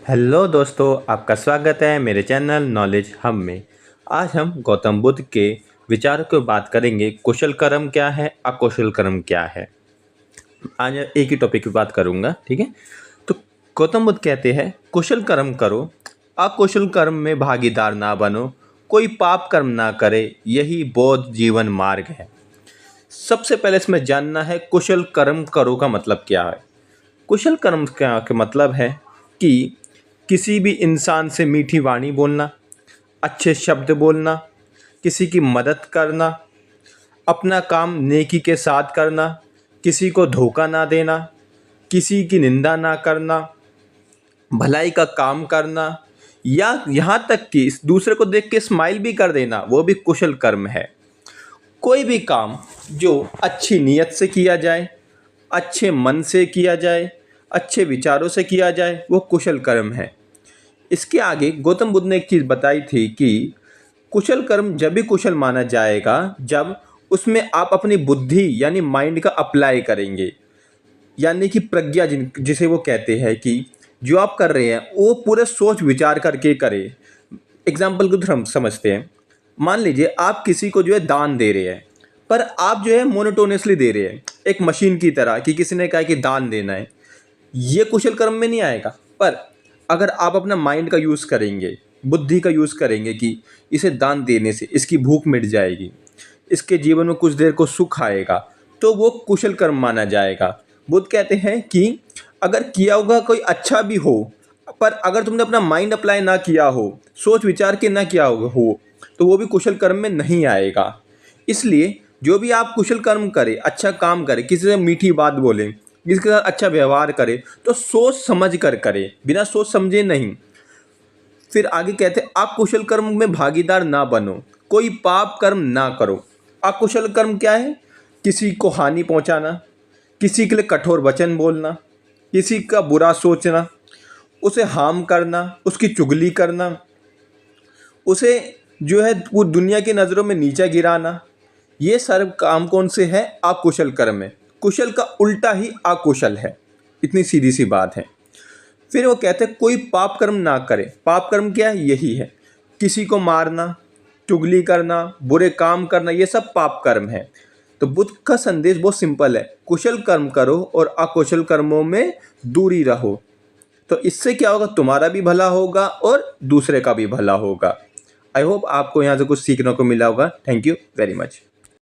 Hello दोस्तों, आपका स्वागत है मेरे चैनल नॉलेज हब में। आज हम गौतम बुद्ध के विचारों की बात करेंगे। कुशल कर्म क्या है, अकुशल कर्म क्या है। आज एक ही टॉपिक की बात करूंगा, ठीक है। तो गौतम बुद्ध कहते हैं, कुशल कर्म करो, अकुशल कर्म में भागीदार ना बनो, कोई पाप कर्म ना करे, यही बौद्ध जीवन मार्ग है। सबसे पहले इसमें जानना है कुशल कर्म करो का मतलब क्या है। कुशल कर्म का मतलब है कि किसी भी इंसान से मीठी वाणी बोलना, अच्छे शब्द बोलना, किसी की मदद करना, अपना काम नेकी के साथ करना, किसी को धोखा ना देना, किसी की निंदा ना करना, भलाई का काम करना, या यहाँ तक कि दूसरे को देख के स्माइल भी कर देना, वो भी कुशल कर्म है। कोई भी काम जो अच्छी नीयत से किया जाए, अच्छे मन से किया जाए, अच्छे विचारों से किया जाए, वो कुशल कर्म है। इसके आगे गौतम बुद्ध ने एक चीज़ बताई थी कि कुशल कर्म जब भी कुशल माना जाएगा जब उसमें आप अपनी बुद्धि यानी माइंड का अप्लाई करेंगे, यानी कि प्रज्ञा जिसे वो कहते हैं कि जो आप कर रहे हैं वो पूरे सोच विचार करके करें। एग्जाम्पल को हम समझते हैं। मान लीजिए आप किसी को जो है दान दे रहे हैं, पर आप जो है मोनोटोनियसली दे रहे हैं, एक मशीन की तरह कि किसी ने कहा कि दान देना है, ये कुशल कर्म में नहीं आएगा। पर अगर आप अपना माइंड का यूज़ करेंगे, बुद्धि का यूज़ करेंगे कि इसे दान देने से इसकी भूख मिट जाएगी, इसके जीवन में कुछ देर को सुख आएगा, तो वो कुशल कर्म माना जाएगा। बुद्ध कहते हैं कि अगर किया होगा कोई अच्छा भी हो, पर अगर तुमने अपना माइंड अप्लाई ना किया हो, सोच विचार के ना किया हो, तो वो भी कुशल कर्म में नहीं आएगा। इसलिए जो भी आप कुशल कर्म करें, अच्छा काम करें, किसी से मीठी बात बोलें, किसी के साथ अच्छा व्यवहार करें, तो सोच समझ कर करें, बिना सोच समझे नहीं। फिर आगे कहते हैं अकुशल कर्म में भागीदार ना बनो, कोई पाप कर्म ना करो। अकुशल कर्म क्या है? किसी को हानि पहुंचाना, किसी के लिए कठोर वचन बोलना, किसी का बुरा सोचना, उसे हार्म करना, उसकी चुगली करना, उसे जो है वो दुनिया की नज़रों में नीचा गिराना, ये सारे काम कौन से हैं? अकुशल कर्म है। कुशल का उल्टा ही अकुशल है। इतनी सीधी सी बात है। फिर वो कहते हैं कोई पाप कर्म ना करे। पाप कर्म क्या है? यही है, किसी को मारना, चुगली करना, बुरे काम करना, ये सब पाप कर्म है। तो बुद्ध का संदेश बहुत सिंपल है, कुशल कर्म करो और अकुशल कर्मों में दूरी रहो। तो इससे क्या होगा? तुम्हारा भी भला होगा और दूसरे का भी भला होगा। आई होप आपको यहाँ से कुछ सीखने को मिला होगा। Thank you very much.